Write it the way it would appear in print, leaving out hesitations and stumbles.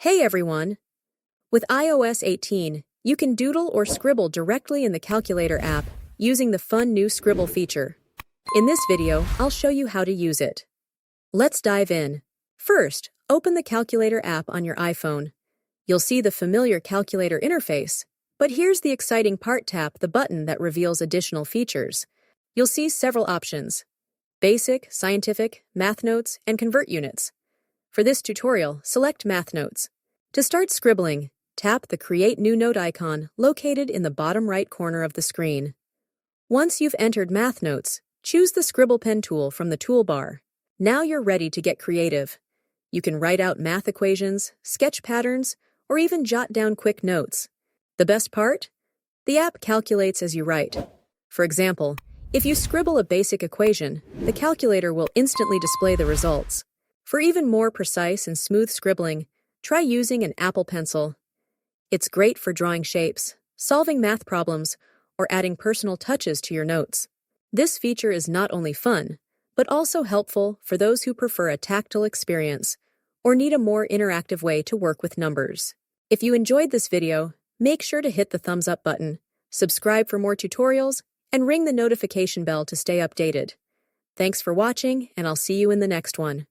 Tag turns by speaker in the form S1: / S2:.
S1: Hey everyone! With iOS 18, you can doodle or scribble directly in the Calculator app using the fun new Scribble feature. In this video, I'll show you how to use it. Let's dive in. First, open the Calculator app on your iPhone. You'll see the familiar calculator interface, but here's the exciting part: tap the button that reveals additional features. You'll see several options: Basic, Scientific, Math Notes, and Convert Units. For this tutorial, select Math Notes. To start scribbling, tap the Create New Note icon located in the bottom right corner of the screen. Once you've entered Math Notes, choose the Scribble Pen tool from the toolbar. Now you're ready to get creative. You can write out math equations, sketch patterns, or even jot down quick notes. The best part? The app calculates as you write. For example, if you scribble a basic equation, the calculator will instantly display the results. For even more precise and smooth scribbling, try using an Apple Pencil. It's great for drawing shapes, solving math problems, or adding personal touches to your notes. This feature is not only fun, but also helpful for those who prefer a tactile experience or need a more interactive way to work with numbers. If you enjoyed this video, make sure to hit the thumbs up button, subscribe for more tutorials, and ring the notification bell to stay updated. Thanks for watching, and I'll see you in the next one.